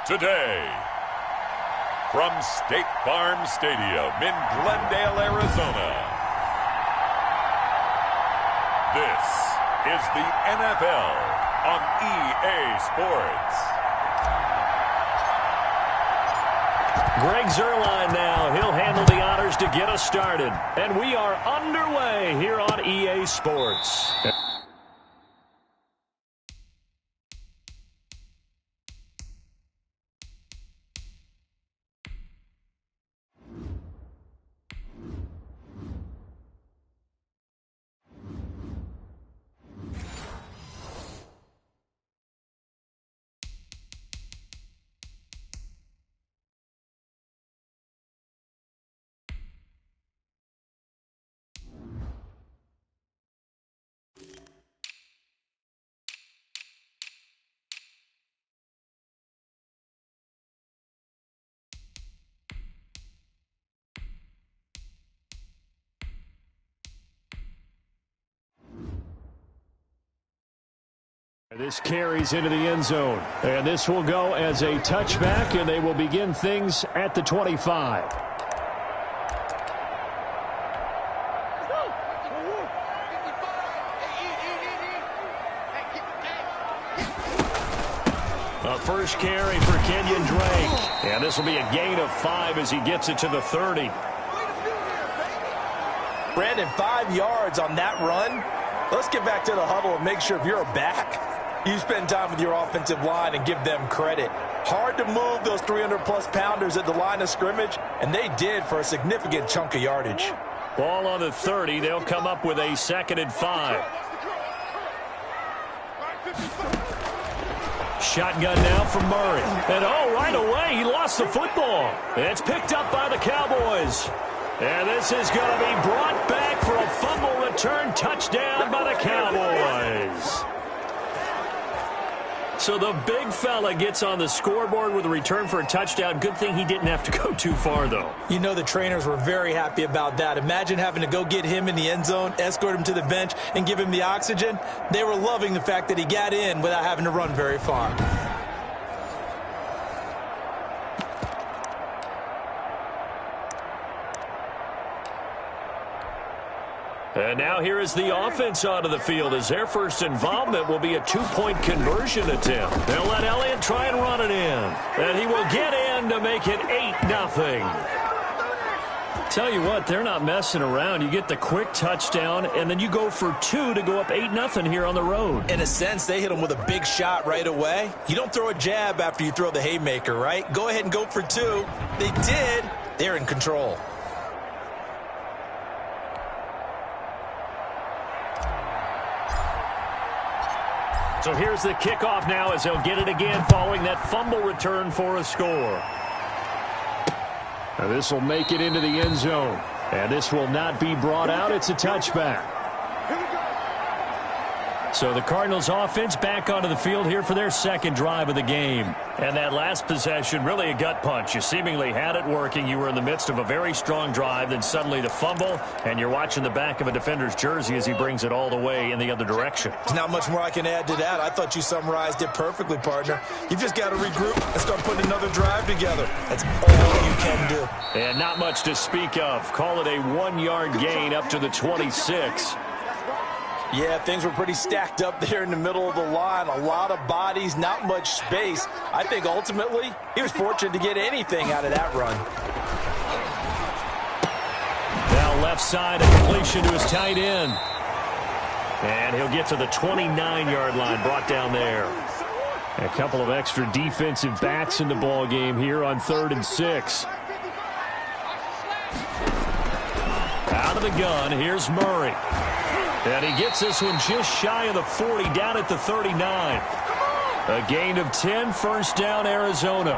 Today, from State Farm Stadium in Glendale, Arizona, this is the NFL on EA Sports. Greg Zuerlein now. He'll handle the honors to get us started. And we are underway here on EA Sports. This carries into the end zone, and this will go as a touchback, and they will begin things at the 25. A first carry for Kenyon Drake, and this will be a gain of 5 as he gets it to the 30. Brandon, 5 yards on that run. Let's get back to the huddle and make sure if you're back, you spend time with your offensive line and give them credit. Hard to move those 300-plus pounders at the line of scrimmage, and they did for a significant chunk of yardage. Ball on the 30. They'll come up with a 2nd and 5. Shotgun now from Murray. And, right away, he lost the football. It's picked up by the Cowboys. And this is going to be brought back for a fumble return touchdown by the Cowboys. So the big fella gets on the scoreboard with a return for a touchdown. Good thing he didn't have to go too far, though. You know the trainers were very happy about that. Imagine having to go get him in the end zone, escort him to the bench, and give him the oxygen. They were loving the fact that he got in without having to run very far. And now here is the offense onto the field as their first involvement will be a 2-point conversion attempt. They'll let Elliott try and run it in. And he will get in to make it 8-0. Tell you what, they're not messing around. You get the quick touchdown, and then you go for 2 to go up 8-0 here on the road. In a sense, they hit him with a big shot right away. You don't throw a jab after you throw the haymaker, right? Go ahead and go for 2. They did. They're in control. So here's the kickoff now as they'll get it again following that fumble return for a score. Now this will make it into the end zone. And this will not be brought out. It's a touchback. So the Cardinals offense back onto the field here for their second drive of the game. And that last possession, really a gut punch. You seemingly had it working. You were in the midst of a very strong drive. Then suddenly the fumble, and you're watching the back of a defender's jersey as he brings it all the way in the other direction. There's not much more I can add to that. I thought you summarized it perfectly, partner. You've just got to regroup and start putting another drive together. That's all you can do. And not much to speak of. Call it a 1-yard gain up to the 26. Yeah, things were pretty stacked up there in the middle of the line. A lot of bodies, not much space. I think ultimately he was fortunate to get anything out of that run. Now left side, a completion to his tight end. And he'll get to the 29-yard line, brought down there. A couple of extra defensive backs in the ball game here on 3rd and 6. Out of the gun, here's Murray. And he gets this one just shy of the 40, down at the 39. A gain of 10, first down, Arizona.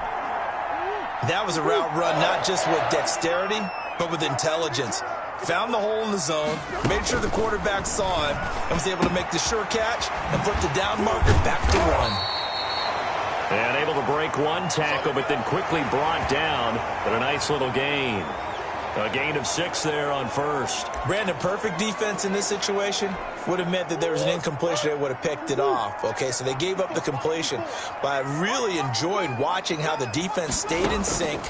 That was a route run not just with dexterity, but with intelligence. Found the hole in the zone, made sure the quarterback saw him, and was able to make the sure catch and flip the down marker back to run. And able to break one tackle, but then quickly brought down, but a nice little gain. A gain of 6 there on first. Brandon, perfect defense in this situation would have meant that there was an incompletion. They would have picked it off. Okay, so they gave up the completion. But I really enjoyed watching how the defense stayed in sync,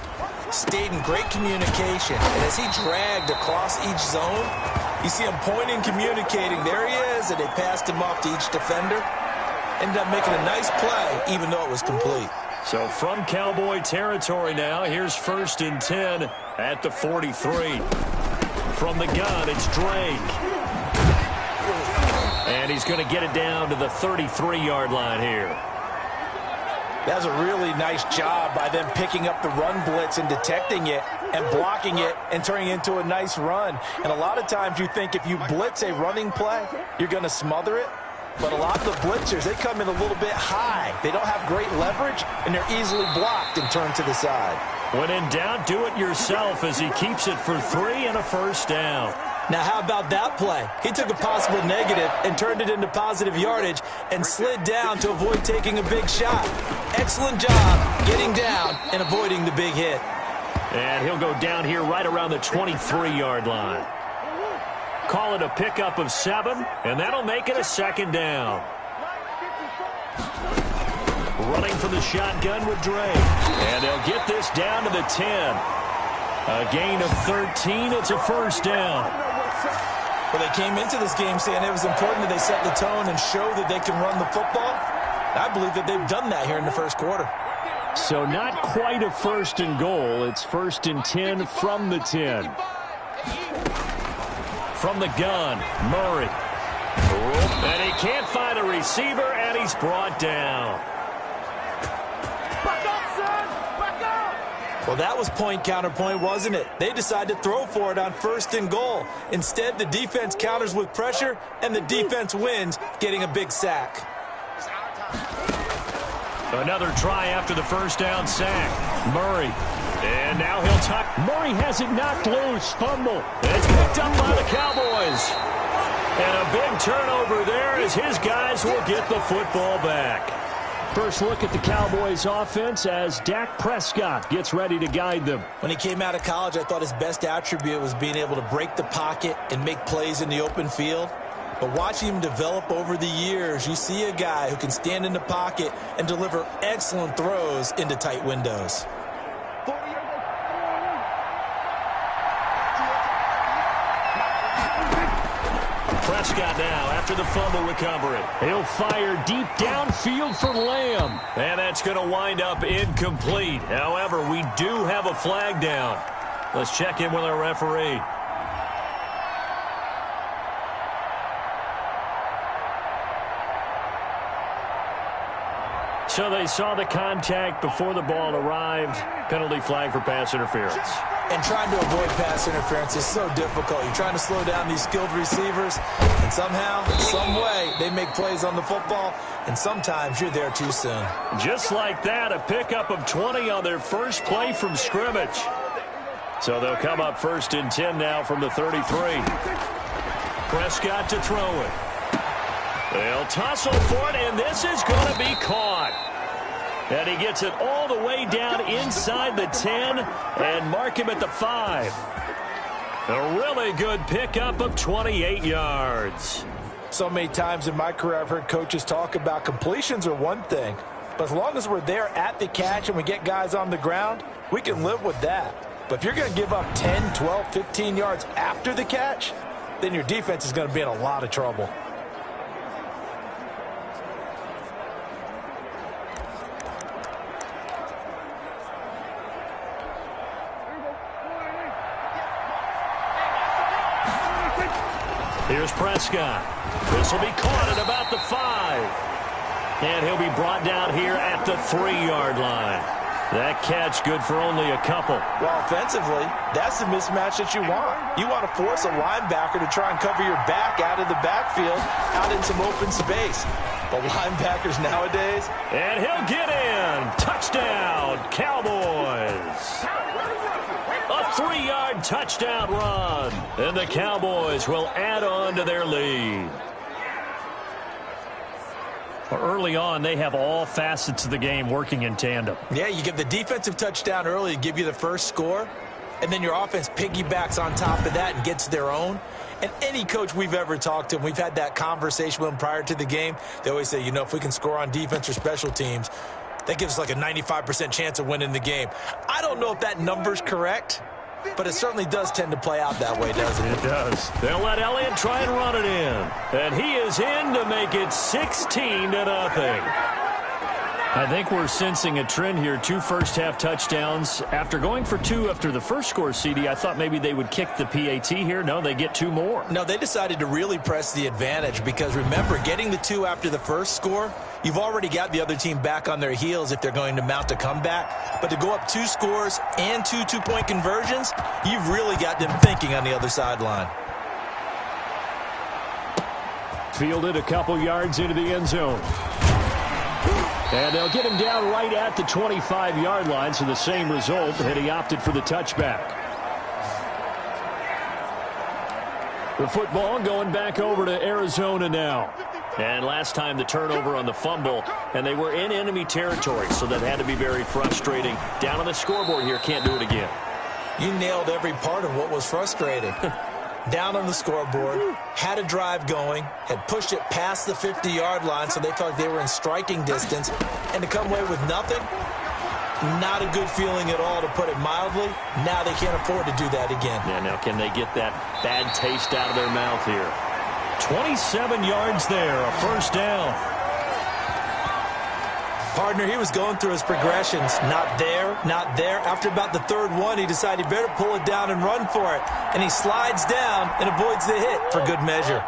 stayed in great communication. And as he dragged across each zone, you see him pointing, communicating. There he is, and they passed him off to each defender. Ended up making a nice play, even though it was complete. So from Cowboy territory now, here's 1st and 10 at the 43. From the gun, it's Drake. And he's going to get it down to the 33-yard line here. That was a really nice job by them picking up the run blitz and detecting it and blocking it and turning it into a nice run. And a lot of times you think if you blitz a running play, you're going to smother it. But a lot of the blitzers, they come in a little bit high. They don't have great leverage, and they're easily blocked and turned to the side. When in doubt, do it yourself as he keeps it for 3 and a first down. Now, how about that play? He took a possible negative and turned it into positive yardage and slid down to avoid taking a big shot. Excellent job getting down and avoiding the big hit. And he'll go down here right around the 23-yard line. Call it a pickup of 7, and that'll make it a 2nd down. Running from the shotgun with Drake. And they'll get this down to the 10. A gain of 13. It's a first down. Well, they came into this game saying it was important that they set the tone and show that they can run the football. I believe that they've done that here in the first quarter. So not quite a 1st and goal. It's 1st and 10 from the 10. From the gun, Murray. And he can't find a receiver, and he's brought down. Back up, son! Back up! Well, that was point counterpoint, wasn't it? They decided to throw for it on 1st and goal. Instead, the defense counters with pressure, and the defense wins, getting a big sack. Another try after the first down sack. Murray. And now he'll tuck. Murray has it knocked loose. Fumble. It's picked up by the Cowboys. And a big turnover there as his guys will get the football back. First look at the Cowboys offense as Dak Prescott gets ready to guide them. When he came out of college, I thought his best attribute was being able to break the pocket and make plays in the open field. But watching him develop over the years, you see a guy who can stand in the pocket and deliver excellent throws into tight windows. Prescott now after the fumble recovery. He'll fire deep downfield for Lamb. And that's going to wind up incomplete. However, we do have a flag down. Let's check in with our referee. So they saw the contact before the ball arrived. Penalty flag for pass interference. And trying to avoid pass interference is so difficult. You're trying to slow down these skilled receivers, and somehow, some way, they make plays on the football, and sometimes you're there too soon. Just like that, a pickup of 20 on their first play from scrimmage. So they'll come up 1st and 10 now from the 33. Prescott to throw it. They'll tussle for it, and this is going to be caught. And he gets it all the way down inside the 10 and mark him at the 5. A really good pickup of 28 yards. So many times in my career I've heard coaches talk about completions are one thing, but as long as we're there at the catch and we get guys on the ground, we can live with that. But if you're going to give up 10, 12, 15 yards after the catch, then your defense is going to be in a lot of trouble. Here's Prescott. This will be caught at about the 5. And he'll be brought down here at the 3-yard line. That catch good for only a couple. Well, offensively, that's the mismatch that you want. You want to force a linebacker to try and cover your back out of the backfield, out in some open space. But linebackers nowadays... And he'll get in. Touchdown, Cowboys. A 3-yard touchdown run. And the Cowboys will add on to their lead. Early on, they have all facets of the game working in tandem. Yeah, you give the defensive touchdown early to give you the first score. and then your offense piggybacks on top of that and gets their own. And any coach we've ever talked to, and we've had that conversation with them prior to the game, they always say, you know, if we can score on defense or special teams, that gives us like a 95% chance of winning the game. I don't know if that number's correct, but it certainly does tend to play out that way, doesn't it? It does. They'll let Elliott try and run it in. And he is in to make it 16-0. I think we're sensing a trend here. 2 first-half touchdowns. After going for 2 after the first score, CD, I thought maybe they would kick the PAT here. No, they get 2 more. No, they decided to really press the advantage because, remember, getting the 2 after the first score, you've already got the other team back on their heels if they're going to mount a comeback. But to go up 2 scores and 2 two-point conversions, you've really got them thinking on the other sideline. Fielded a couple yards into the end zone. And they'll get him down right at the 25-yard line, so the same result, and he opted for the touchback. The football going back over to Arizona now. And last time the turnover on the fumble, and they were in enemy territory, so that had to be very frustrating. Down on the scoreboard here, can't do it again. You nailed every part of what was frustrating. Down on the scoreboard, had a drive going, had pushed it past the 50-yard line, so they felt like they were in striking distance, and to come away with nothing, not a good feeling at all, to put it mildly. Now they can't afford to do that again. Yeah, now can they get that bad taste out of their mouth here? 27 yards there, a first down. Partner, he was going through his progressions. Not there, not there. After about the 3rd one, he decided he better pull it down and run for it. And he slides down and avoids the hit for good measure.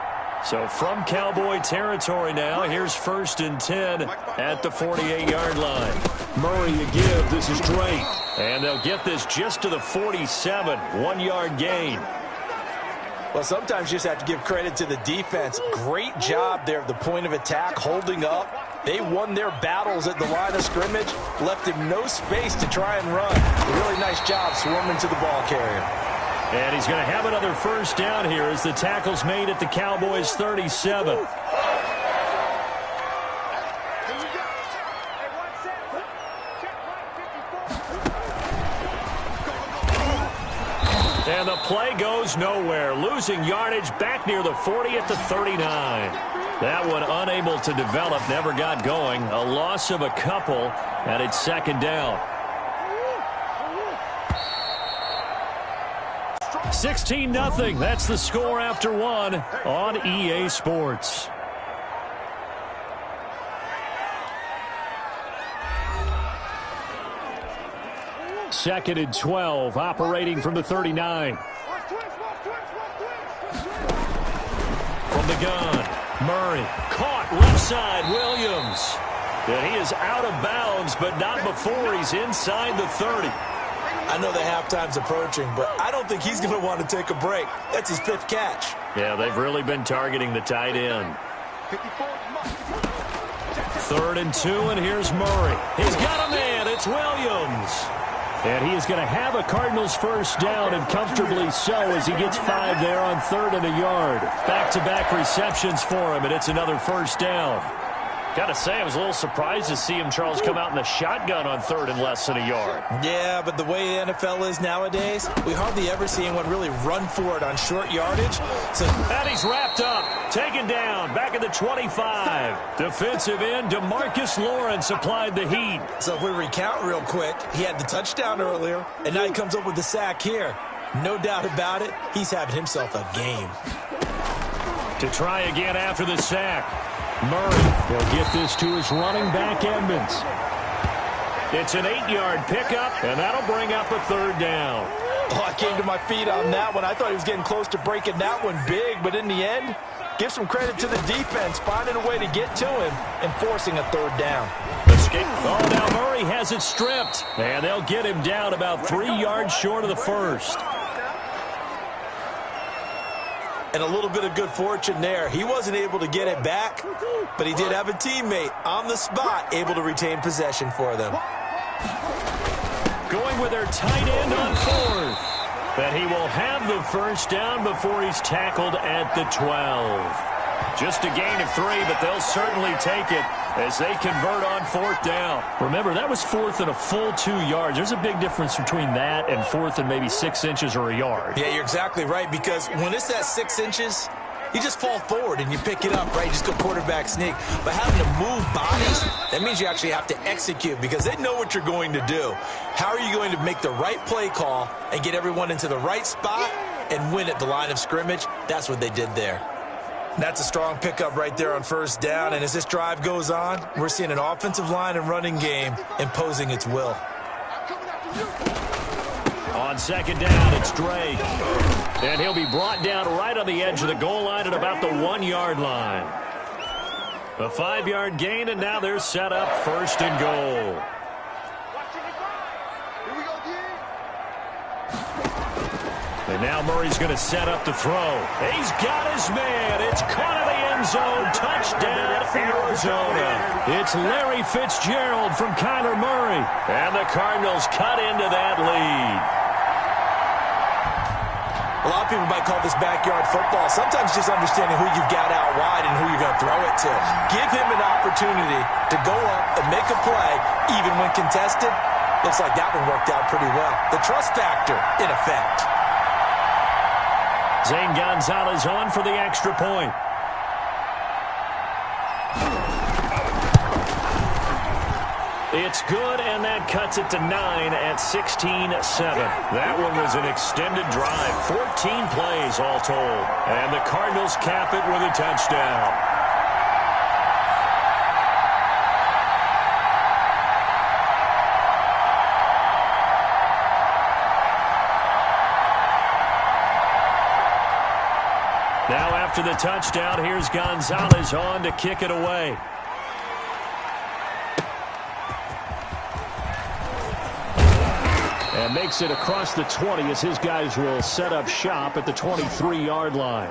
So from Cowboy territory now, here's 1st and 10 at the 48-yard line. Murray a give. This is Drake. And they'll get this just to the 47. 1-yard gain. Well, sometimes you just have to give credit to the defense. Great job there at the point of attack, holding up. They won their battles at the line of scrimmage, left him no space to try and run. A really nice job swarming to the ball carrier. And he's going to have another first down here as the tackle's made at the Cowboys' 37. And the play goes nowhere. Losing yardage back near the 40 at the 39. That one unable to develop, never got going. A loss of a couple, and it's 2nd down. 16-0. That's the score after 1 on EA Sports. Second and 12, operating from the 39. From the gun, Murray, caught left side, Williams. And he is out of bounds, but not before he's inside the 30. I know the halftime's approaching, but I don't think he's going to want to take a break. That's his 5th catch. Yeah, they've really been targeting the tight end. 3rd and 2, and here's Murray. He's got a man. It's Williams. And he is going to have a Cardinals first down, and comfortably so, as he gets 5 there on 3rd and a yard. Back-to-back receptions for him, and it's another first down. Got to say, I was a little surprised to see him, Charles, come out in the shotgun on 3rd and less than a yard. Yeah, but the way the NFL is nowadays, we hardly ever see anyone really run for it on short yardage. And he's wrapped up, taken down, back at the 25. Defensive end, DeMarcus Lawrence applied the heat. So if we recount real quick, he had the touchdown earlier, and now he comes up with the sack here. No doubt about it, he's having himself a game. To try again after the sack. Murray will get this to his running back, Edmonds. It's an 8-yard pickup, and that'll bring up a 3rd down. Oh, I came to my feet on that one. I thought he was getting close to breaking that one big, but in the end, give some credit to the defense, finding a way to get to him and forcing a 3rd down. Escape. Oh, now Murray has it stripped, and they'll get him down about 3 yards short of the 1st. And a little bit of good fortune there. He wasn't able to get it back, but he did have a teammate on the spot able to retain possession for them. Going with their tight end on 4th. But he will have the first down before he's tackled at the 12. Just a gain of 3, but they'll certainly take it as they convert on 4th down. Remember, that was 4th and a full 2 yards. There's a big difference between that and 4th and maybe 6 inches or a yard. Yeah, you're exactly right, because when it's at 6 inches, you just fall forward and you pick it up, right? You just go quarterback sneak. But having to move bodies, that means you actually have to execute because they know what you're going to do. How are you going to make the right play call and get everyone into the right spot and win at the line of scrimmage? That's what they did there. That's a strong pickup right there on 1st down. And as this drive goes on, we're seeing an offensive line and running game imposing its will. On 2nd down, it's Drake. And he'll be brought down right on the edge of the goal line at about the 1-yard line. A 5-yard gain, and now they're set up 1st and goal. And now Murray's going to set up the throw. He's got his man. It's caught in the end zone. Touchdown, Arizona. It's Larry Fitzgerald from Kyler Murray. And the Cardinals cut into that lead. A lot of people might call this backyard football. Sometimes just understanding who you've got out wide and who you're going to throw it to. Give him an opportunity to go up and make a play, even when contested. Looks like that one worked out pretty well. The trust factor in effect. Zane Gonzalez on for the extra point. It's good, and that cuts it to 9 at 16-7. That one was an extended drive, 14 plays all told. And the Cardinals cap it with a touchdown. Now after the touchdown, here's Gonzalez on to kick it away. And makes it across the 20 as his guys will set up shop at the 23-yard line.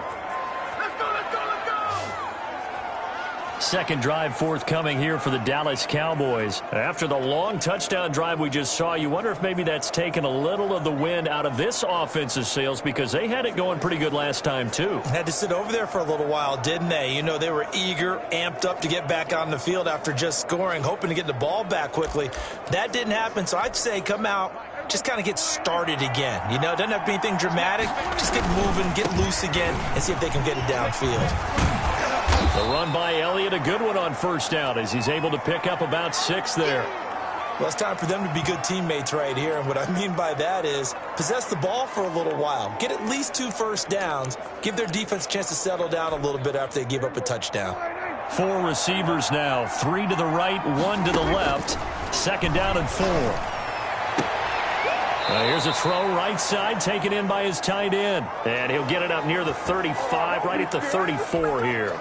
Second drive forthcoming here for the Dallas Cowboys. After the long touchdown drive we just saw, you wonder if maybe that's taken a little of the wind out of this offensive sails because they had it going pretty good last time too. Had to sit over there for a little while, didn't they? You know, they were eager, amped up to get back on the field after just scoring, hoping to get the ball back quickly. That didn't happen, so I'd say come out, just kind of get started again. You know, doesn't have to be anything dramatic. Just get moving, get loose again, and see if they can get it downfield. The run by Elliott, a good one on 1st down as he's able to pick up about 6 there. Well, it's time for them to be good teammates right here. And what I mean by that is possess the ball for a little while. Get at least 2 first downs. Give their defense a chance to settle down a little bit after they give up a touchdown. 4 receivers now, 3 to the right, 1 to the left. 2nd down and 4. Here's a throw right side taken in by his tight end. And he'll get it up near the 35, right at the 34 here.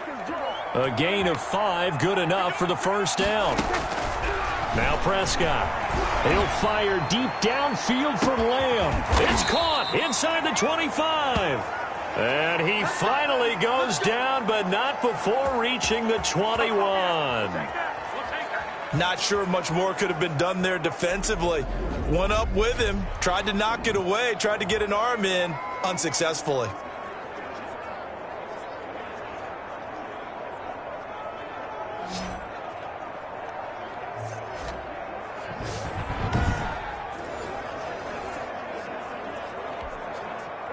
A gain of 5, good enough for the 1st down. Now Prescott. He'll fire deep downfield for Lamb. It's caught inside the 25. And he finally goes down, but not before reaching the 21. Not sure much more could have been done there defensively. Went up with him, tried to knock it away, tried to get an arm in, unsuccessfully.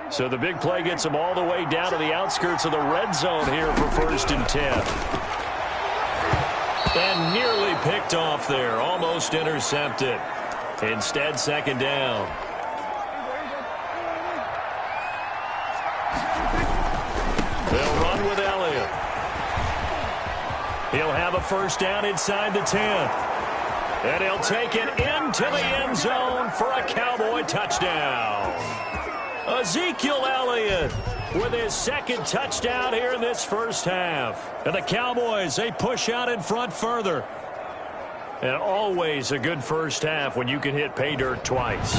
So the big play gets him all the way down to the outskirts of the red zone here for 1st and 10. And nearly picked off there, almost intercepted. Instead, 2nd down. They'll run with Elliott. He'll have a 1st down inside the 10. And he'll take it into the end zone for a Cowboy touchdown. Ezekiel Elliott with his 2nd touchdown here in this 1st half. And the Cowboys, they push out in front further. And always a good 1st half when you can hit pay dirt twice.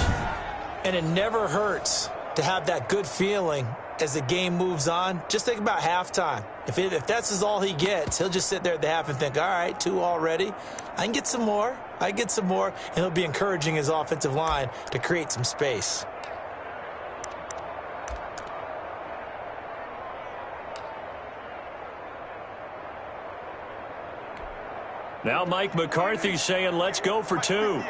And it never hurts to have that good feeling as the game moves on. Just think about halftime. If that's all he gets, he'll just sit there at the half and think, all right, 2 already. I can get some more. I can get some more. And he'll be encouraging his offensive line to create some space. Now Mike McCarthy saying, let's go for 2.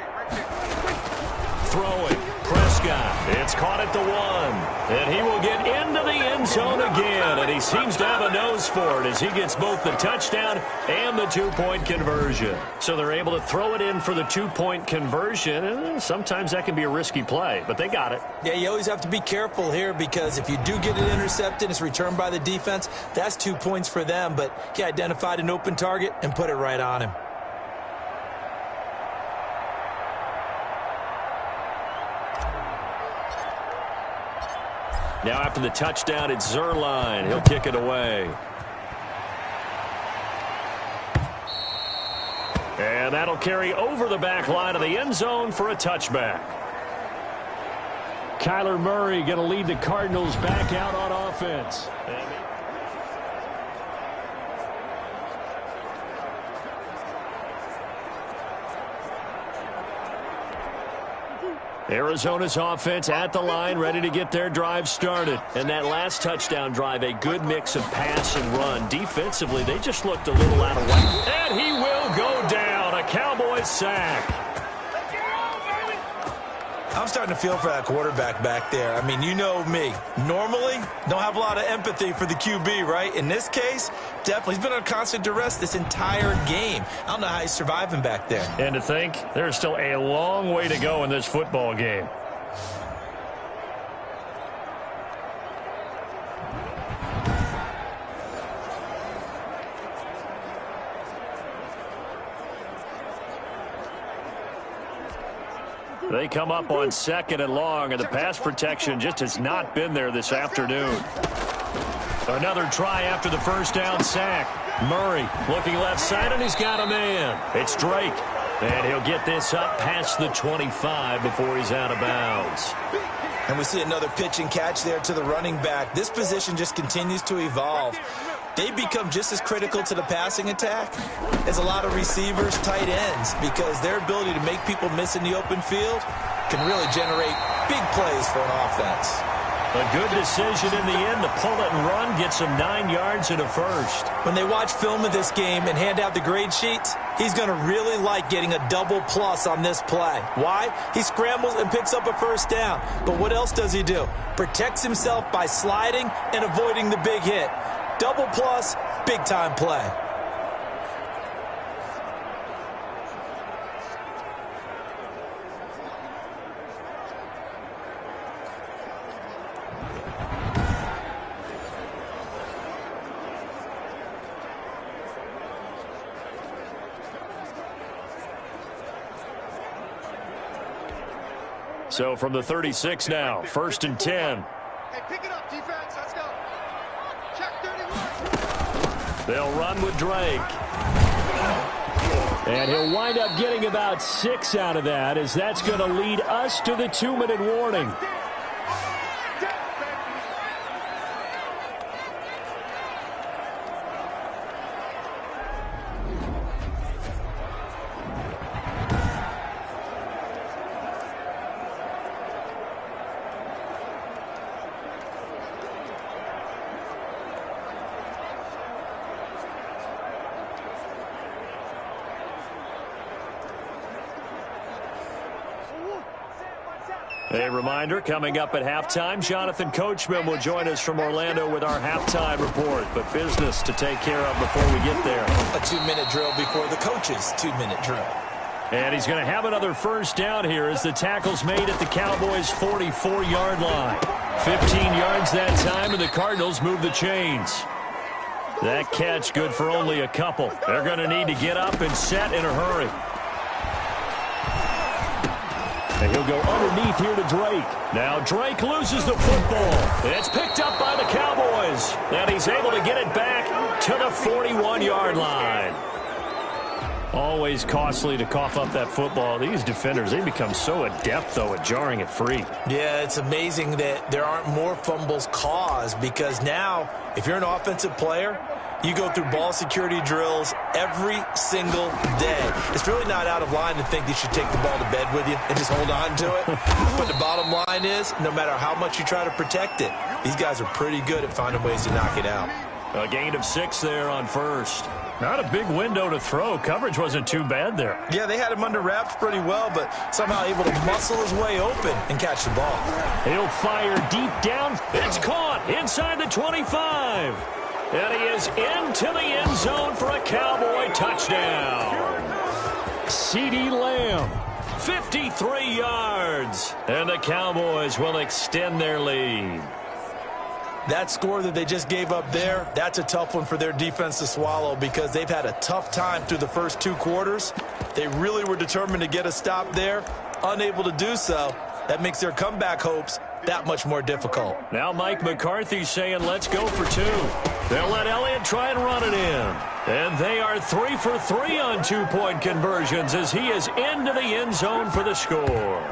Throwing. Prescott. It's caught at the 1. And he will get into the end zone again. And he seems to have a nose for it as he gets both the touchdown and the 2-point conversion. So they're able to throw it in for the 2-point conversion. And sometimes that can be a risky play, but they got it. Yeah, you always have to be careful here because if you do get it intercepted, it's returned by the defense, that's 2 points for them. But he identified an open target and put it right on him. Now after the touchdown, it's Zerline. He'll kick it away. And that'll carry over the back line of the end zone for a touchback. Kyler Murray going to lead the Cardinals back out on offense. Arizona's offense at the line, ready to get their drive started. And that last touchdown drive, a good mix of pass and run. Defensively, they just looked a little out of whack. And he will go down. A Cowboys sack. I'm starting to feel for that quarterback back there. I mean, you know me. Normally, don't have a lot of empathy for the QB, right? In this case, definitely. He's been on constant duress this entire game. I don't know how he's surviving back there. And to think, there's still a long way to go in this football game. They come up on 2nd and long, and the pass protection just has not been there this afternoon. Another try after the first down sack. Murray looking left side, and he's got a man. It's Drake, and he'll get this up past the 25 before he's out of bounds. And we see another pitch and catch there to the running back. This position just continues to evolve. They become just as critical to the passing attack as a lot of receivers, tight ends, because their ability to make people miss in the open field can really generate big plays for an offense. A good decision in the end to pull it and run, gets him 9 yards and a first. When they watch film of this game and hand out the grade sheets, he's going to really like getting a double plus on this play. Why? He scrambles and picks up a first down. But what else does he do? Protects himself by sliding and avoiding the big hit. Double plus, big-time play. So from the 36 now, 1st and 10. Hey, pick it up, defense. Let's go. Check 31. They'll run with Drake. And he'll wind up getting about 6 out of that, as that's going to lead us to the 2-minute warning. A reminder, coming up at halftime, Jonathan Coachman will join us from Orlando with our halftime report. But business to take care of before we get there. A 2-minute drill before the coach's 2-minute drill. And he's going to have another first down here as the tackle's made at the Cowboys' 44-yard line. 15 yards that time, and the Cardinals move the chains. That catch good for only a couple. They're going to need to get up and set in a hurry. And he'll go underneath here to Drake. Now Drake loses the football. It's picked up by the Cowboys. And he's able to get it back to the 41-yard line. Always costly to cough up that football. These defenders, they become so adept, though, at jarring it free. Yeah, it's amazing that there aren't more fumbles caused, because now, if you're an offensive player, you go through ball security drills every single day. It's really not out of line to think you should take the ball to bed with you and just hold on to it. But the bottom line is, no matter how much you try to protect it, these guys are pretty good at finding ways to knock it out. A gain of 6 there on first. Not a big window to throw. Coverage wasn't too bad there. Yeah, they had him under wraps pretty well, but somehow able to muscle his way open and catch the ball. He'll fire deep down. It's caught inside the 25. And he is into the end zone for a Cowboy touchdown. CeeDee Lamb, 53 yards. And the Cowboys will extend their lead. That score that they just gave up there, that's a tough one for their defense to swallow because they've had a tough time through the first 2 quarters. They really were determined to get a stop there, unable to do so. That makes their comeback hopes that much more difficult. Now Mike McCarthy saying let's go for 2. They'll let Elliott try and run it in. And they are 3 for 3 on 2-point conversions as he is into the end zone for the score.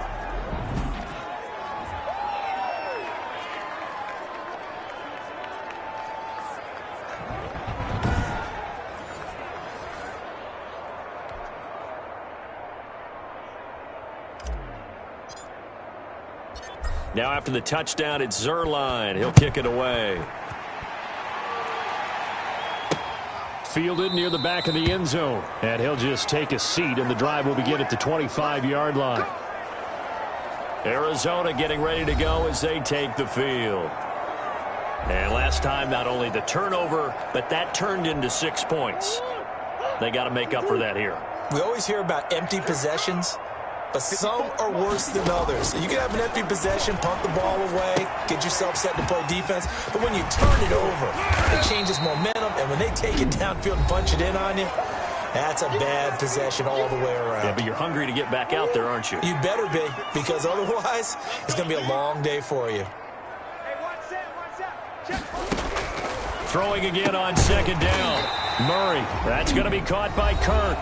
Now after the touchdown, it's Zerline. He'll kick it away. Fielded near the back of the end zone. And he'll just take a seat, and the drive will begin at the 25-yard line. Arizona getting ready to go as they take the field. And last time, not only the turnover, but that turned into 6 points. They got to make up for that here. We always hear about empty possessions, but some are worse than others. You can have an empty possession, pump the ball away, get yourself set to play defense, but when you turn it over, it changes momentum, and when they take it downfield and punch it in on you, that's a bad possession all the way around. Yeah, but you're hungry to get back out there, aren't you? You better be, because otherwise, it's going to be a long day for you. Throwing again on 2nd down. Murray, that's going to be caught by Kirk.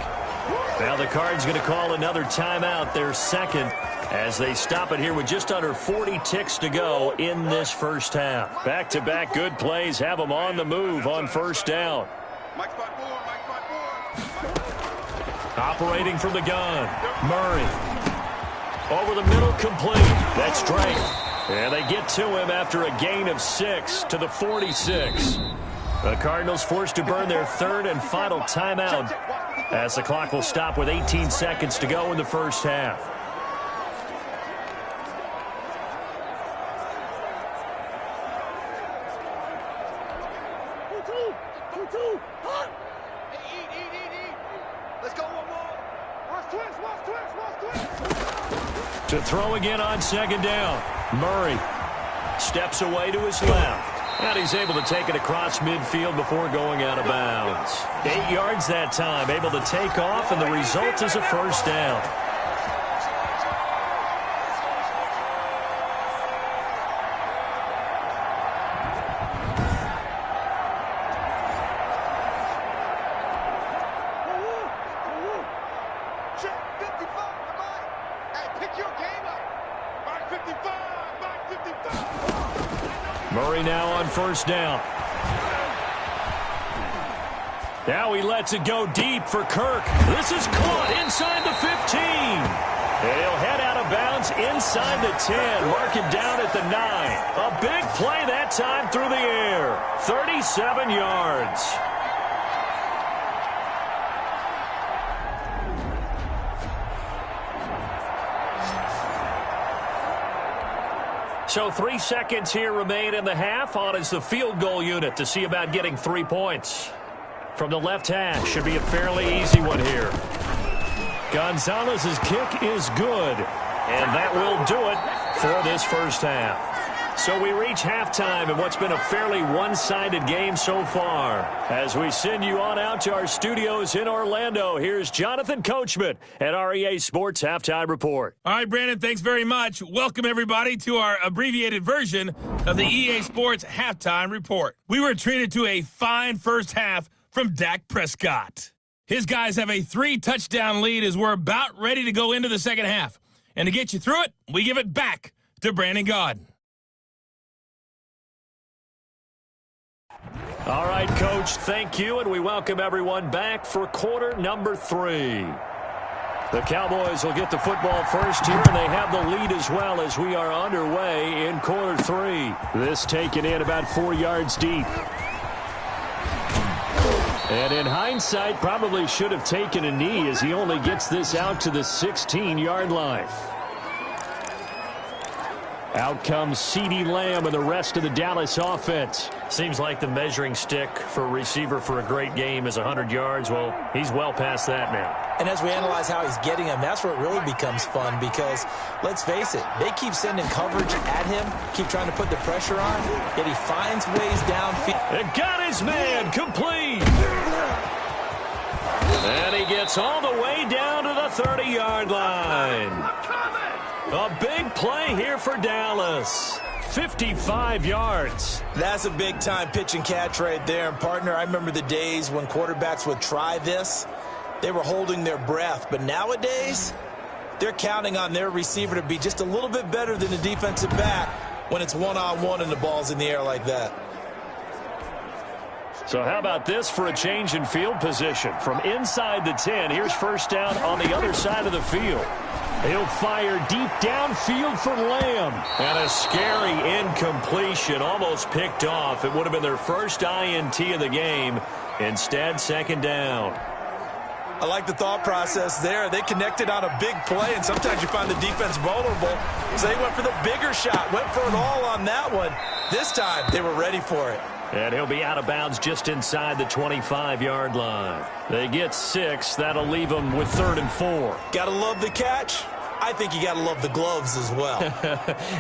Now the Cards going to call another timeout, their 2nd, as they stop it here with just under 40 ticks to go in this first half. Back-to-back good plays have them on the move on 1st down. Operating from the gun, Murray. Over the middle, complete. That's Drake. And they get to him after a gain of 6 to the 46. The Cardinals forced to burn their 3rd and final timeout, as the clock will stop with 18 seconds to go in the first half. Let's go one more. To throw again on 2nd down. Murray steps away to his left. And he's able to take it across midfield before going out of bounds. 8 yards that time, able to take off, and the result is a 1st down. Murray now on 1st down. Now he lets it go deep for Kirk. This is caught inside the 15. He'll head out of bounds inside the 10. Mark it down at the 9. A big play that time through the air. 37 yards. So 3 seconds here remain in the half. On is the field goal unit to see about getting 3 points. From the left hash, should be a fairly easy one here. Gonzalez's kick is good. And that will do it for this first half. So we reach halftime in what's been a fairly one-sided game so far. As we send you on out to our studios in Orlando, here's Jonathan Coachman at REA Sports Halftime Report. All right, Brandon, thanks very much. Welcome, everybody, to our abbreviated version of the EA Sports Halftime Report. We were treated to a fine first half from Dak Prescott. His guys have a 3-touchdown lead as we're about ready to go into the second half. And to get you through it, we give it back to Brandon Gaud. All right, Coach, thank you, and we welcome everyone back for quarter number 3. The Cowboys will get the football first here, and they have the lead as well as we are underway in quarter 3. This taken in about 4 yards deep. And in hindsight, probably should have taken a knee as he only gets this out to the 16-yard line. Out comes CeeDee Lamb and the rest of the Dallas offense. Seems like the measuring stick for a receiver for a great game is 100 yards. Well, he's well past that now. And as we analyze how he's getting them, that's where it really becomes fun because, let's face it, they keep sending coverage at him, keep trying to put the pressure on, yet he finds ways downfield. It got his man complete. And he gets all the way down to the 30-yard line. A big play here for Dallas. 55 yards. That's a big-time pitch and catch right there. And, partner, I remember the days when quarterbacks would try this. They were holding their breath. But nowadays, they're counting on their receiver to be just a little bit better than the defensive back when it's one-on-one and the ball's in the air like that. So how about this for a change in field position? From inside the 10, here's first down on the other side of the field. He'll fire deep downfield for Lamb. And a scary incompletion, almost picked off. It would have been their first INT of the game. Instead, second down. I like the thought process there. They connected on a big play, and sometimes you find the defense vulnerable. So they went for the bigger shot, went for it all on that one. This time, they were ready for it. And he'll be out of bounds just inside the 25-yard line. They get 6. That'll leave them with 3rd and 4. Gotta love the catch. I think you gotta love the gloves as well.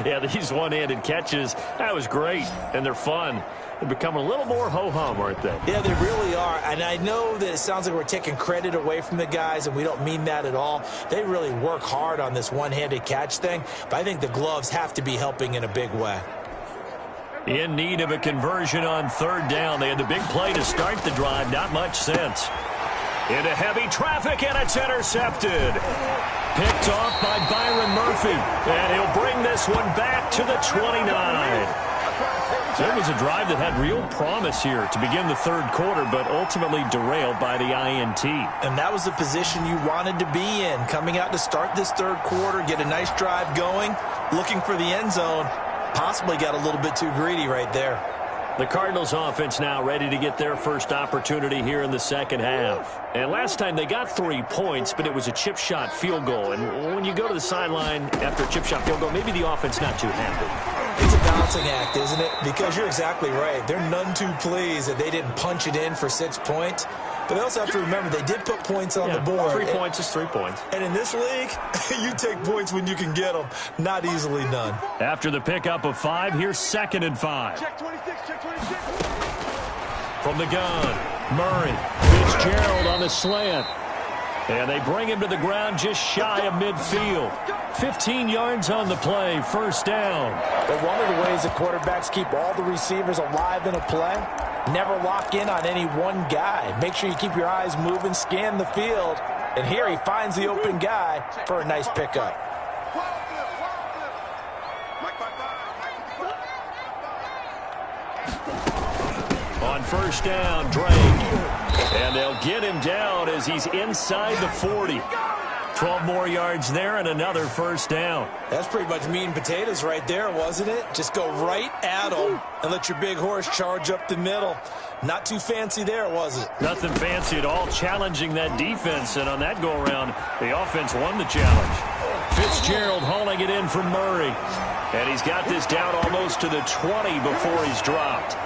Yeah, these one-handed catches, that was great, and they're fun. They're becoming a little more ho-hum, aren't they? Yeah, they really are. And I know that it sounds like we're taking credit away from the guys, and we don't mean that at all. They really work hard on this one-handed catch thing, but I think the gloves have to be helping in a big way. In need of a conversion on 3rd down. They had the big play to start the drive. Not much sense. Into heavy traffic, and it's intercepted. Picked off by Byron Murphy. And he'll bring this one back to the 29. So it was a drive that had real promise here to begin the 3rd quarter, but ultimately derailed by the INT. And that was the position you wanted to be in. Coming out to start this 3rd quarter, get a nice drive going, looking for the end zone. Possibly got a little bit too greedy right there. The Cardinals offense now ready to get their first opportunity here in the second half. And last time they got 3 points, but it was a chip shot field goal. And when you go to the sideline after a chip shot field goal, maybe the offense not too happy. It's a balancing act, isn't it? Because you're exactly right. They're none too pleased that they didn't punch it in for 6 points. But they also have to remember they did put points on the board. 3 points is 3 points. And in this league, you take points when you can get them. Not easily done. After the pickup of 5, here's 2nd and 5. Check 26, check 26. From the gun, Murray. Fitzgerald on the slant. And they bring him to the ground just shy of midfield. 15 yards on the play, first down. But one of the ways the quarterbacks keep all the receivers alive in a play, never lock in on any one guy. Make sure you keep your eyes moving, scan the field. And here he finds the open guy for a nice pickup. On first down, Drake. And they'll get him down as he's inside the 40. 12 more yards there and another first down. That's pretty much meat and potatoes right there, wasn't it? Just go right at him and let your big horse charge up the middle. Not too fancy there, was it? Nothing fancy at all, challenging that defense. And on that go-around, the offense won the challenge. Fitzgerald hauling it in from Murray. And he's got this down almost to the 20 before he's dropped.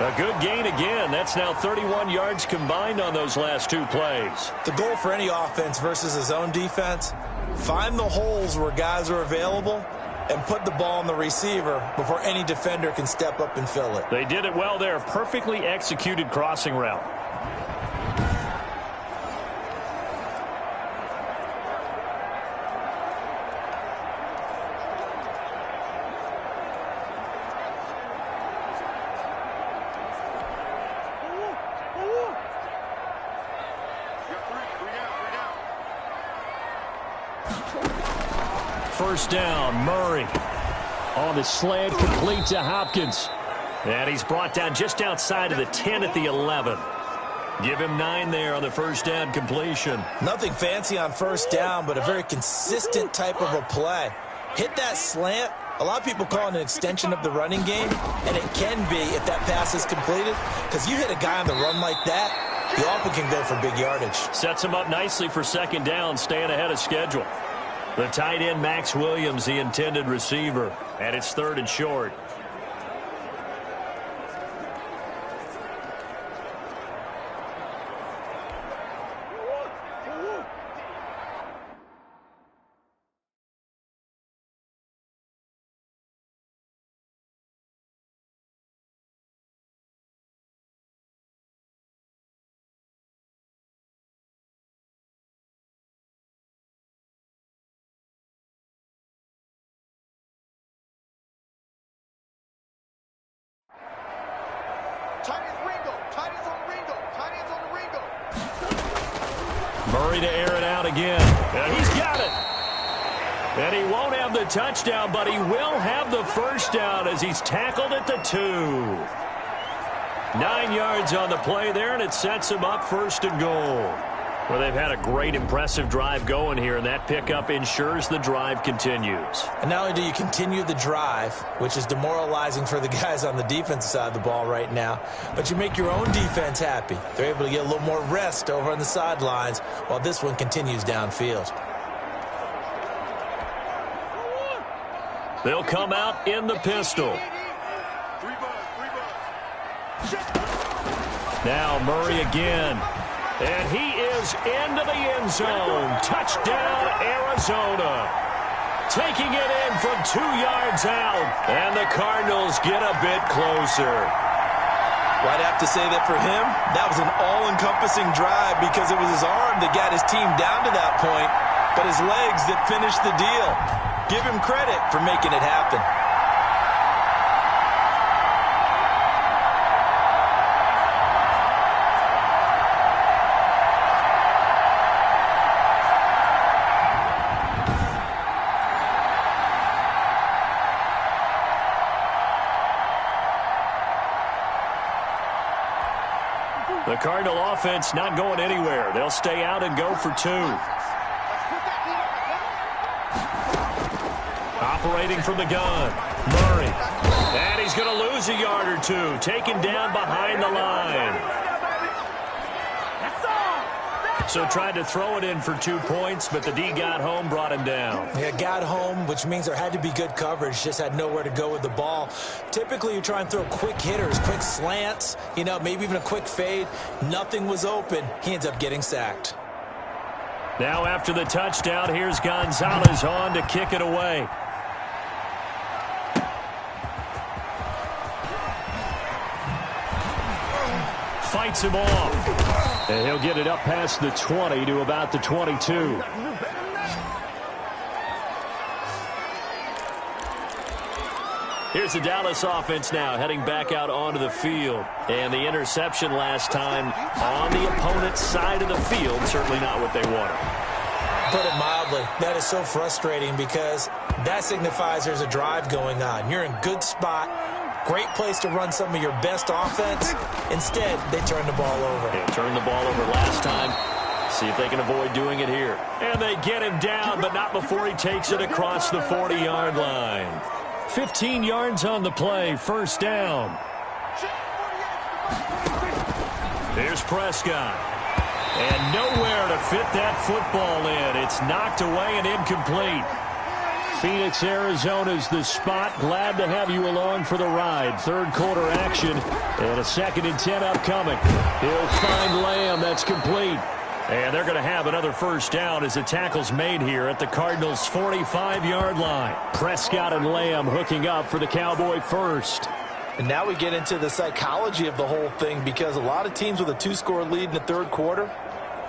A good gain again. That's now 31 yards combined on those last 2 plays. The goal for any offense versus his own defense, find the holes where guys are available and put the ball on the receiver before any defender can step up and fill it. They did it well there. Perfectly executed crossing route. First down, Murray. On the slant, complete to Hopkins. And he's brought down just outside of the 10 at the 11. Give him 9 there on the first down completion. Nothing fancy on first down, but a very consistent type of a play. Hit that slant. A lot of people call it an extension of the running game, and it can be if that pass is completed, because you hit a guy on the run like that, You often can go for big yardage. Sets him up nicely for second down, staying ahead of schedule. The tight end, Max Williams, the intended receiver. And it's 3rd and short. Murray to air it out again. And he's got it. And he won't have the touchdown, but he will have the first down as he's tackled at the 2. 9 yards on the play there, and it sets him up 1st and goal. Well, they've had a great, impressive drive going here, and that pickup ensures the drive continues. And not only do you continue the drive, which is demoralizing for the guys on the defensive side of the ball right now, but you make your own defense happy. They're able to get a little more rest over on the sidelines while this one continues downfield. They'll come out in the pistol. Now Murray again. And he is into the end zone. Touchdown, Arizona. Taking it in from 2 yards out. And the Cardinals get a bit closer. Well, I'd have to say that for him, that was an all-encompassing drive because it was his arm that got his team down to that point, but his legs that finished the deal. Give him credit for making it happen. The Cardinal offense not going anywhere. They'll stay out and go for 2. Operating from the gun, Murray. And he's going to lose a yard or 2. Taken down behind the line. So tried to throw it in for 2 points, but the D got home, brought him down. Yeah, got home, which means there had to be good coverage. Just had nowhere to go with the ball. Typically, you try and throw quick hitters, quick slants, maybe even a quick fade. Nothing was open. He ends up getting sacked. Now after the touchdown, here's Gonzalez on to kick it away. Fights him off. And he'll get it up past the 20 to about the 22. Here's the Dallas offense now heading back out onto the field. And the interception last time on the opponent's side of the field, certainly not what they wanted. Put it mildly, that is so frustrating because that signifies there's a drive going on. You're in good spot. Great place to run some of your best offense. Instead, they turn the ball over. They turned the ball over last time. See if they can avoid doing it here. And they get him down, but not before he takes it across the 40-yard line. 15 yards on the play, 1st down. Here's Prescott. And nowhere to fit that football in. It's knocked away and incomplete. Phoenix, Arizona's the spot. Glad to have you along for the ride. 3rd quarter action and a 2nd and 10 upcoming. He'll find Lamb. That's complete. And they're going to have another 1st down as the tackle's made here at the Cardinals' 45-yard line. Prescott and Lamb hooking up for the Cowboy 1st. And now we get into the psychology of the whole thing because a lot of teams with a 2-score lead in the 3rd quarter,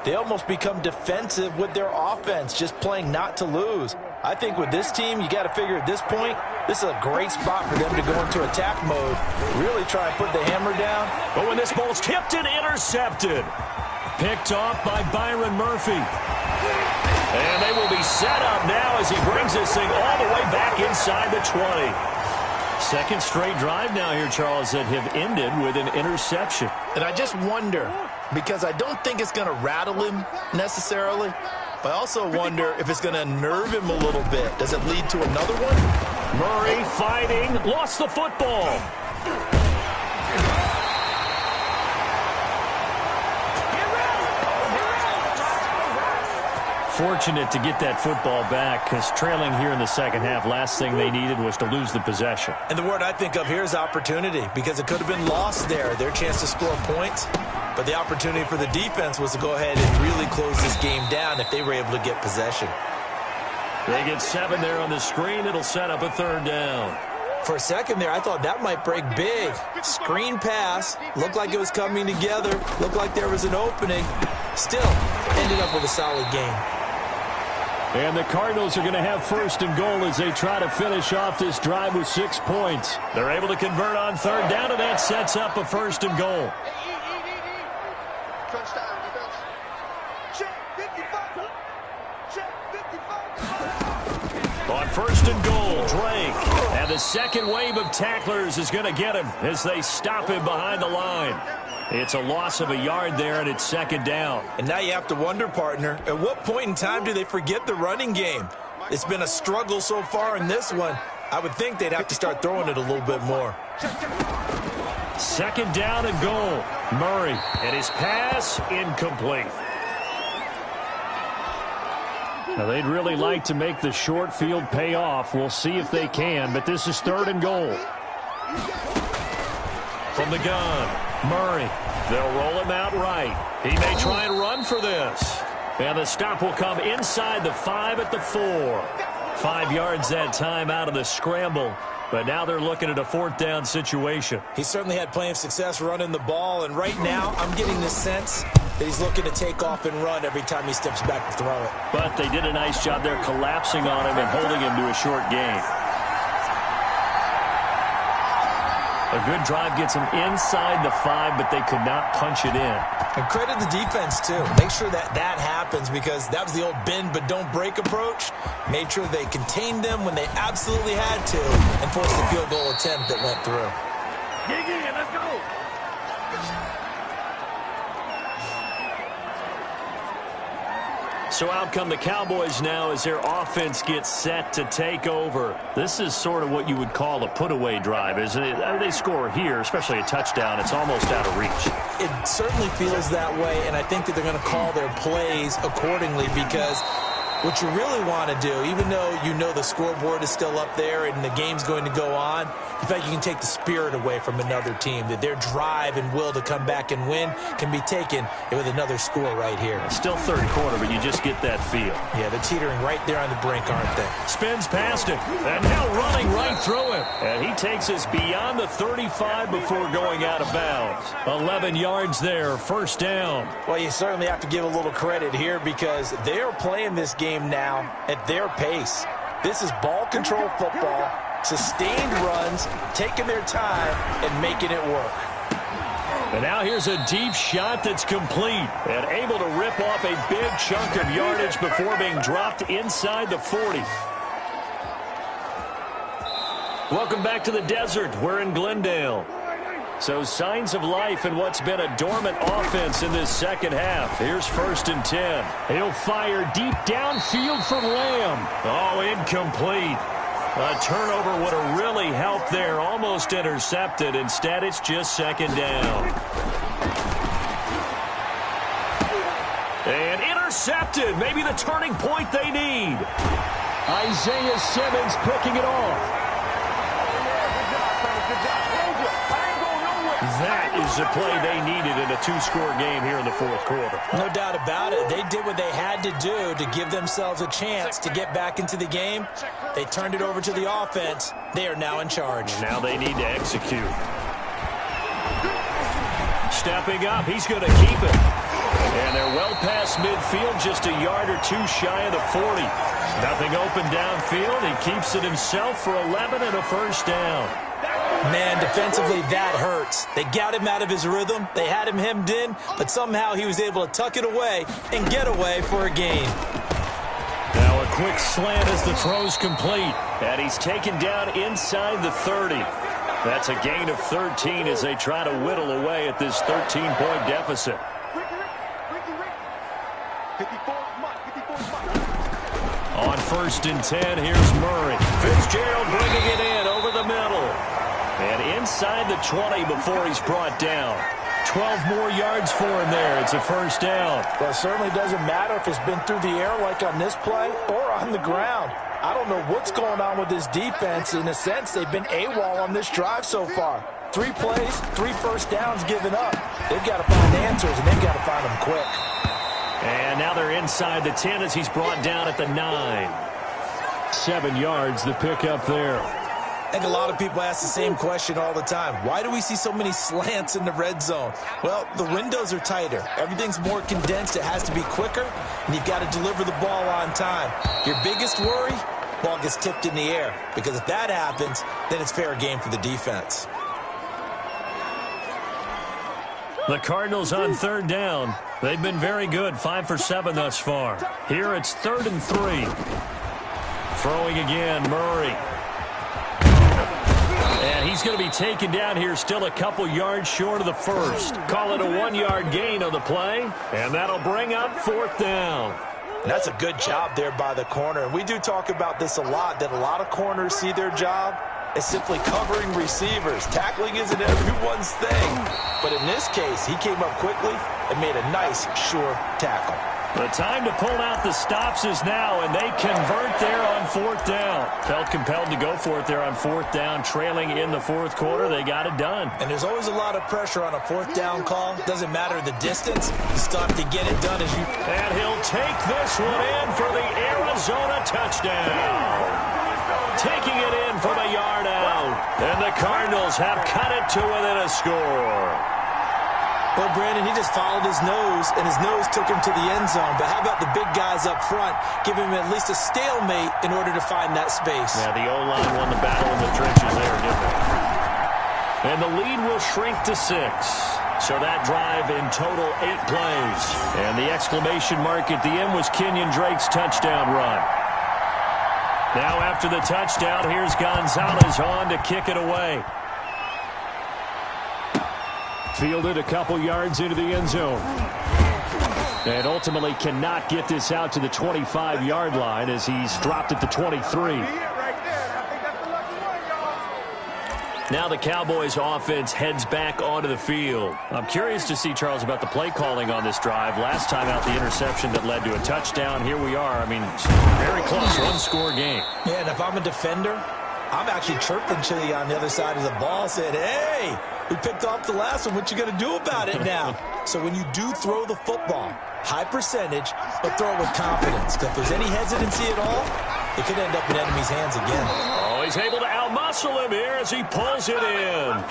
they almost become defensive with their offense, just playing not to lose. I think with this team, you got to figure at this point, this is a great spot for them to go into attack mode, really try and put the hammer down. But when this ball's tipped and intercepted, picked off by Byron Murphy. And they will be set up now as he brings this thing all the way back inside the 20. 2nd straight drive now here, Charles, that have ended with an interception. And I just wonder, because I don't think it's going to rattle him necessarily, but I also wonder if it's going to nerve him a little bit. Does it lead to another one? Murray fighting, lost the football. Fortunate to get that football back, because trailing here in the second half, last thing they needed was to lose the possession. And the word I think of here is opportunity, because it could have been lost there, their chance to score points. But the opportunity for the defense was to go ahead and really close this game down if they were able to get possession. They get 7 there on the screen. It'll set up a 3rd down. For a second there, I thought that might break big. Screen pass, looked like it was coming together, looked like there was an opening. Still, ended up with a solid game. And the Cardinals are going to have 1st and goal as they try to finish off this drive with 6 points. They're able to convert on 3rd down, and that sets up a 1st and goal. On 1st and goal, Drake. And the second wave of tacklers is going to get him as they stop him behind the line. It's a loss of a yard there, and it's 2nd down. And now you have to wonder, partner, at what point in time do they forget the running game? It's been a struggle so far in this one. I would think they'd have to start throwing it a little bit more. 2nd down and goal. Murray, and his pass incomplete. Now, they'd really like to make the short field pay off. We'll see if they can, but this is 3rd and goal. From the gun, Murray. They'll roll him out right. He may try and run for this. And the stop will come inside the 5 at the 4. 5 yards that time out of the scramble. But now they're looking at a 4th down situation. He certainly had plenty of success running the ball, and right now I'm getting the sense that he's looking to take off and run every time he steps back to throw it. But they did a nice job there collapsing on him and holding him to a short gain. A good drive gets him inside the 5, but they could not punch it in. And credit the defense, too. Make sure that happens, because that was the old bend but don't break approach. Made sure they contained them when they absolutely had to and forced a field goal attempt that went through. Dig in, let's go. So out come the Cowboys now as their offense gets set to take over. This is sort of what you would call a put-away drive, isn't it? They score here, especially a touchdown. It's almost out of reach. It certainly feels that way, and I think that they're going to call their plays accordingly, because what you really want to do, even though you know the scoreboard is still up there and the game's going to go on, in fact, you can take the spirit away from another team, that their drive and will to come back and win can be taken with another score right here. Still 3rd quarter, but you just get that feel. Yeah, they're teetering right there on the brink, aren't they? Spins past him, and now running right through him. And he takes us beyond the 35 before going out of bounds. 11 yards there, 1st down. Well, you certainly have to give a little credit here, because they are playing this game now at their pace. This is ball control football, sustained runs, taking their time and making it work. And now here's a deep shot that's complete and able to rip off a big chunk of yardage before being dropped inside the 40. Welcome back to the desert. We're in Glendale. So signs of life in what's been a dormant offense in this second half. Here's 1st and 10. He'll fire deep downfield for Lamb. Oh, incomplete. A turnover would have really helped there. Almost intercepted. Instead, it's just 2nd down. And intercepted. Maybe the turning point they need. Isaiah Simmons picking it off. That is the play they needed in a 2-score game here in the 4th quarter. No doubt about it. They did what they had to do to give themselves a chance to get back into the game. They turned it over to the offense. They are now in charge. Now they need to execute. Stepping up, he's going to keep it. And they're well past midfield, just a yard or 2 shy of the 40. Nothing open downfield. He keeps it himself for 11 and a 1st down. Man, defensively, that hurts. They got him out of his rhythm. They had him hemmed in, but somehow he was able to tuck it away and get away for a gain. Now a quick slant as the throw's complete. And he's taken down inside the 30. That's a gain of 13 as they try to whittle away at this 13-point deficit. On 1st and 10, here's Murray. Fitzgerald bringing it in over the middle. And inside the 20 before he's brought down. 12 more yards for him there. It's a first down. Well, it certainly doesn't matter if it's been through the air like on this play or on the ground. I don't know what's going on with this defense. In a sense, they've been AWOL on this drive so far. 3 plays, 3 first downs given up. They've got to find answers, and they've got to find them quick. And now they're inside the 10 as he's brought down at the 9. 7 yards, the pickup there. I think a lot of people ask the same question all the time. Why do we see so many slants in the red zone? Well, the windows are tighter. Everything's more condensed. It has to be quicker, and you've got to deliver the ball on time. Your biggest worry, ball gets tipped in the air, because if that happens, then it's fair game for the defense. The Cardinals on third down. They've been very good, 5 for 7 thus far. Here it's 3rd and 3. Throwing again, Murray. And he's going to be taken down here, still a couple yards short of the first. Call it a 1-yard gain on the play, and that'll bring up 4th down. That's a good job there by the corner. And we do talk about this a lot, that a lot of corners see their job as simply covering receivers. Tackling isn't everyone's thing. But in this case, he came up quickly and made a nice, sure tackle. The time to pull out the stops is now, and they convert there on 4th down. Felt compelled to go for it there on 4th down, trailing in the 4th quarter. They got it done. And there's always a lot of pressure on a 4th down call. Doesn't matter the distance. You still have to get it done as you... And he'll take this one in for the Arizona touchdown. Taking it in from a yard out. And the Cardinals have cut it to within a score. Well, Brandon, he just followed his nose, and his nose took him to the end zone. But how about the big guys up front, giving him at least a stalemate in order to find that space? Yeah, the O-line won the battle in the trenches there, didn't it? And the lead will shrink to 6. So that drive in total 8 plays. And the exclamation mark at the end was Kenyon Drake's touchdown run. Now after the touchdown, here's Gonzalez on to kick it away. Fielded a couple yards into the end zone. And ultimately cannot get this out to the 25-yard line as he's dropped at the 23. Now the Cowboys offense heads back onto the field. I'm curious to see, Charles, about the play calling on this drive. Last time out, the interception that led to a touchdown. Here we are. I mean, very close, one-score game. Yeah, and if I'm a defender, I'm actually chirping to you on the other side of the ball, saying, hey, we picked off the last one. What you going to do about it now? So when you do throw the football, high percentage, but throw it with confidence. Because if there's any hesitancy at all, it could end up in enemy's hands again. Oh, he's able to outmuscle him here as he pulls it in.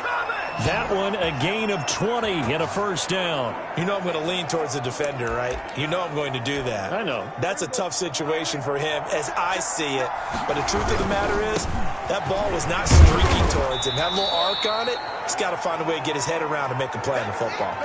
That one, a gain of 20 and a first down. You know I'm going to lean towards the defender, right? You know I'm going to do that. I know. That's a tough situation for him as I see it. But the truth of the matter is, that ball was not streaking towards him. That little arc on it, he's got to find a way to get his head around and make a play in the football.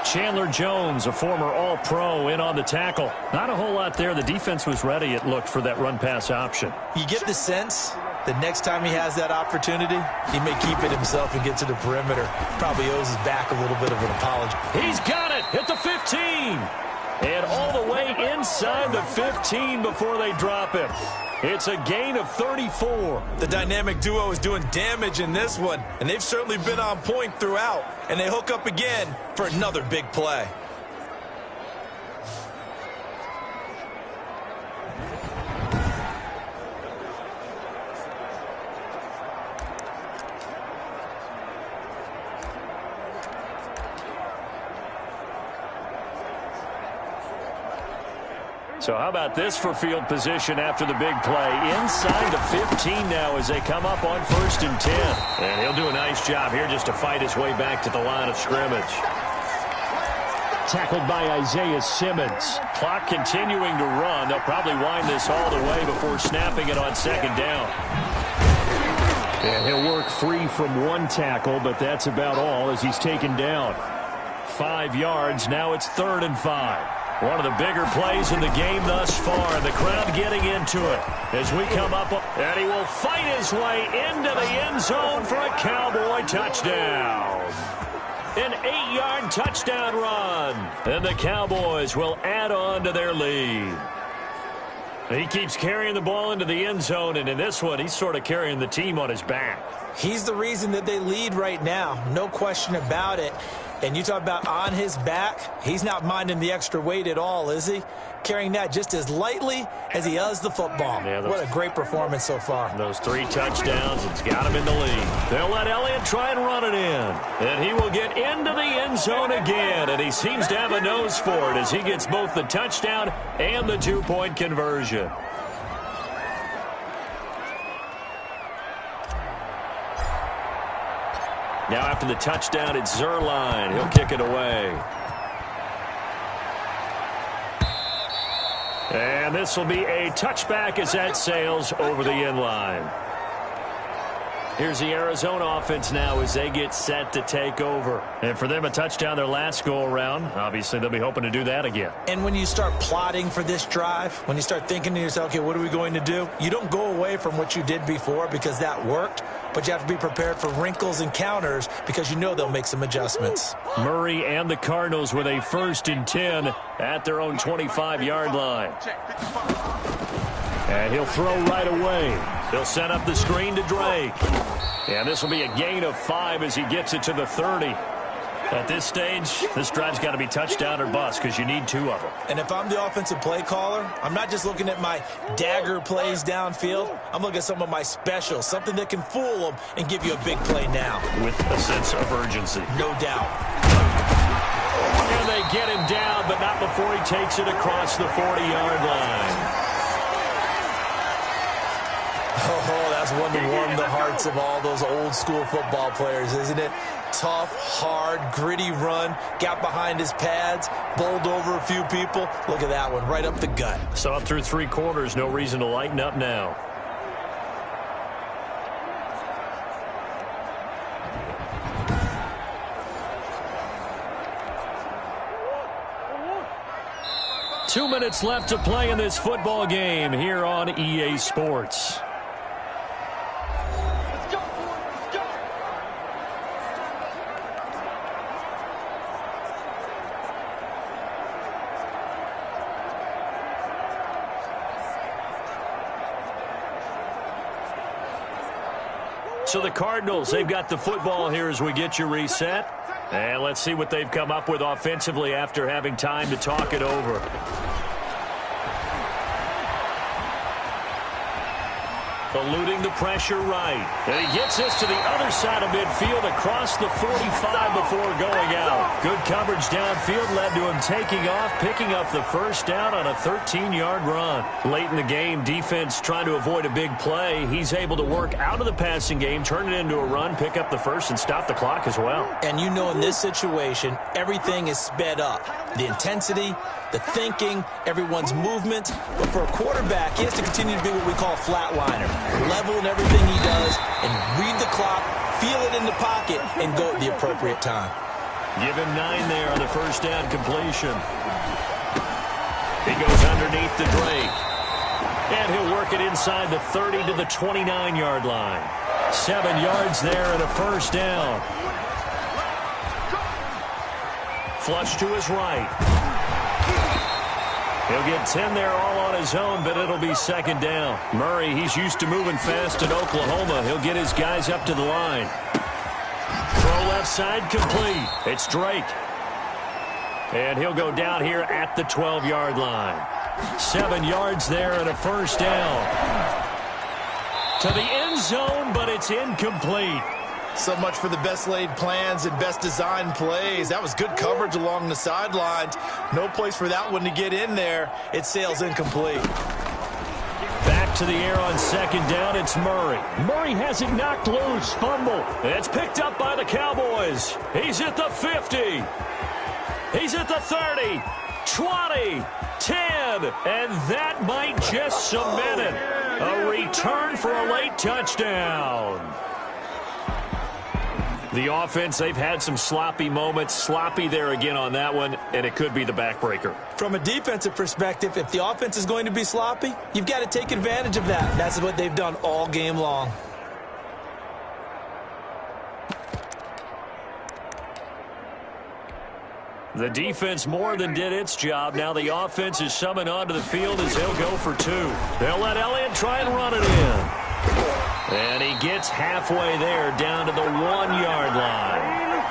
Chandler Jones, a former All-Pro, in on the tackle. Not a whole lot there. The defense was ready, it looked, for that run-pass option. You get the sense that next time he has that opportunity, he may keep it himself and get to the perimeter. Probably owes his back a little bit of an apology. He's got it at the 15. And all the way inside the 15 before they drop him. It's a gain of 34. The dynamic duo is doing damage in this one, and they've certainly been on point throughout. And they hook up again for another big play. So how about this for field position after the big play? Inside the 15 now as they come up on 1st and 10. And he'll do a nice job here just to fight his way back to the line of scrimmage. Tackled by Isaiah Simmons. Clock continuing to run. They'll probably wind this all the way before snapping it on 2nd down. And he'll work free from one tackle, but that's about all as he's taken down. 5 yards. Now it's 3rd and 5. One of the bigger plays in the game thus far. The crowd getting into it as we come up. And he will fight his way into the end zone for a Cowboy touchdown. An 8-yard touchdown run. And the Cowboys will add on to their lead. He keeps carrying the ball into the end zone, and in this one, he's sort of carrying the team on his back. He's the reason that they lead right now. No question about it. And you talk about on his back, he's not minding the extra weight at all, is he? Carrying that just as lightly as he does the football. Yeah, what a great performance so far. Those 3 touchdowns, it's got him in the lead. They'll let Elliott try and run it in. And he will get into the end zone again. And he seems to have a nose for it as he gets both the touchdown and the 2-point conversion. Now after the touchdown, it's Zerline. He'll kick it away. And this will be a touchback as that sails over the end line. Here's the Arizona offense now as they get set to take over. And for them, a touchdown their last go-around. Obviously, they'll be hoping to do that again. And when you start plotting for this drive, when you start thinking to yourself, okay, what are we going to do? You don't go away from what you did before because that worked, but you have to be prepared for wrinkles and counters because you know they'll make some adjustments. Murray and the Cardinals with a 1st and 10 at their own 25-yard line. And he'll throw right away. They'll set up the screen to Drake. And this will be a gain of 5 as he gets it to the 30. At this stage, this drive's got to be touchdown or bust because you need 2 of them. And if I'm the offensive play caller, I'm not just looking at my dagger plays downfield. I'm looking at some of my specials, something that can fool them and give you a big play now. With a sense of urgency. No doubt. And they get him down, but not before he takes it across the 40-yard line. Oh, that's one to warm the hearts of all those old-school football players, isn't it? Tough, hard, gritty run, got behind his pads, bowled over a few people. Look at that one, right up the gut. Saw it through 3 quarters, no reason to lighten up now. Two minutes left to play in this football game here on EA Sports. So the Cardinals, they've got the football here as we get you reset. And let's see what they've come up with offensively after having time to talk it over. Eluding the pressure right. And he gets this to the other side of midfield across the 45 before going out. Good coverage downfield led to him taking off, picking up the first down on a 13-yard run. Late in the game, defense trying to avoid a big play. He's able to work out of the passing game, turn it into a run, pick up the first, and stop the clock as well. And you know in this situation, everything is sped up. The intensity, the thinking, everyone's movement. But for a quarterback, he has to continue to be what we call a flatliner. Level in everything he does and read the clock, feel it in the pocket, and go at the appropriate time. Give him 9 there on the first down completion. He goes underneath the Drake. And he'll work it inside the 30 to the 29-yard line. 7 yards there and a first down. Flush to his right. He'll get 10 there all on his own, but it'll be second down. Murray, he's used to moving fast in Oklahoma. He'll get his guys up to the line. Throw left side complete. It's Drake. And he'll go down here at the 12-yard line. 7 yards there and a first down. To the end zone, but it's incomplete. So much for the best laid plans and best designed plays. That was good coverage along the sidelines. No place for that one to get in there. It sails incomplete. Back to the air on second down, it's Murray. Murray has it knocked loose, fumble. It's picked up by the Cowboys. He's at the 50. He's at the 30, 20, 10, and that might just cement it. A return for a late touchdown. The offense, they've had some sloppy moments. Sloppy there again on that one, and it could be the backbreaker. From a defensive perspective, if the offense is going to be sloppy, you've got to take advantage of that. That's what they've done all game long. The defense more than did its job. Now the offense is summoned onto the field as they'll go for 2. They'll let Elliott try and run it in. And he gets halfway there, down to the 1-yard line.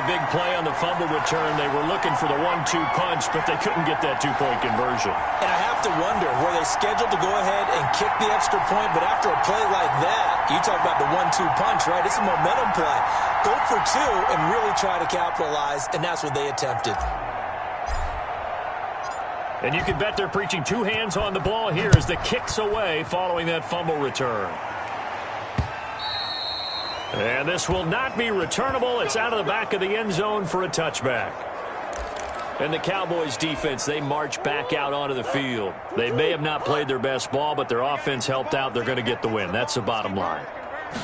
big play on the fumble return. They were looking for the 1-2 punch, but they couldn't get that two-point conversion. And I have to wonder, were they scheduled to go ahead and kick the extra point? But after a play like that, you talk about the 1-2 punch, right? It's a momentum play. Go for two and really try to capitalize, and that's what they attempted. And you can bet they're preaching two hands on the ball here as the kick's away following that fumble return. And this will not be returnable. It's out of the back of the end zone for a touchback. And the Cowboys defense, they march back out onto the field. They may have not played their best ball, but their offense helped out. They're going to get the win. That's the bottom line.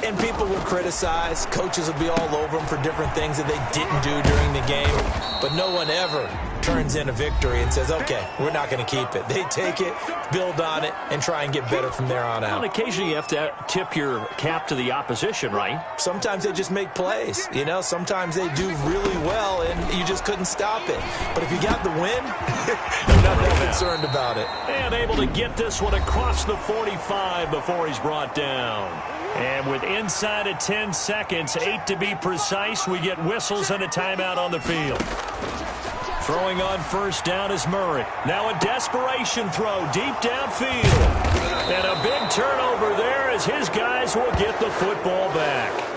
And people will criticize. Coaches will be all over them for different things that they didn't do during the game. But no one ever turns in a victory and says, okay, we're not going to keep it. They take it, build on it, and try and get better from there on out. Well, occasionally you have to tip your cap to the opposition, right? Sometimes they just make plays. You know, sometimes they do really well, and you just couldn't stop it. But if you got the win, you're not that concerned about it. And able to get this one across the 45 before he's brought down. And with inside of 10 seconds, 8 to be precise, we get whistles and a timeout on the field. Throwing on first down is Murray. Now a desperation throw deep downfield. And a big turnover there as his guys will get the football back.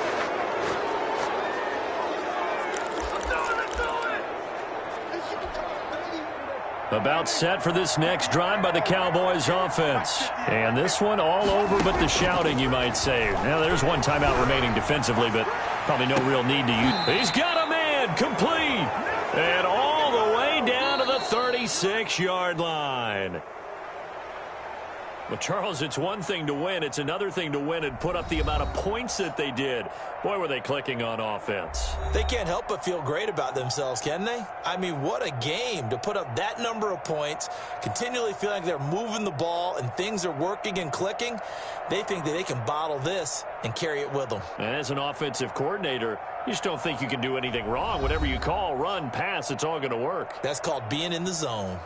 About set for this next drive by the Cowboys offense. And this one all over but the shouting, you might say. Now, there's one timeout remaining defensively, but probably no real need to use. He's got a man complete. And all the way down to the 36-yard line. Well, Charles, it's one thing to win. It's another thing to win and put up the amount of points that they did. Boy, were they clicking on offense. They can't help but feel great about themselves, can they? I mean, what a game to put up that number of points, continually feel like they're moving the ball and things are working and clicking. They think that they can bottle this and carry it with them. And as an offensive coordinator, you just don't think you can do anything wrong. Whatever you call, run, pass, it's all going to work. That's called being in the zone.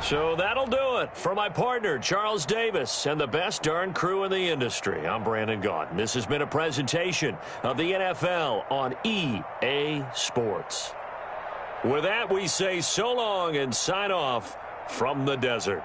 So that'll do it for my partner, Charles Davis, and the best darn crew in the industry. I'm Brandon Gaudin. This has been a presentation of the NFL on EA Sports. With that, we say so long and sign off from the desert.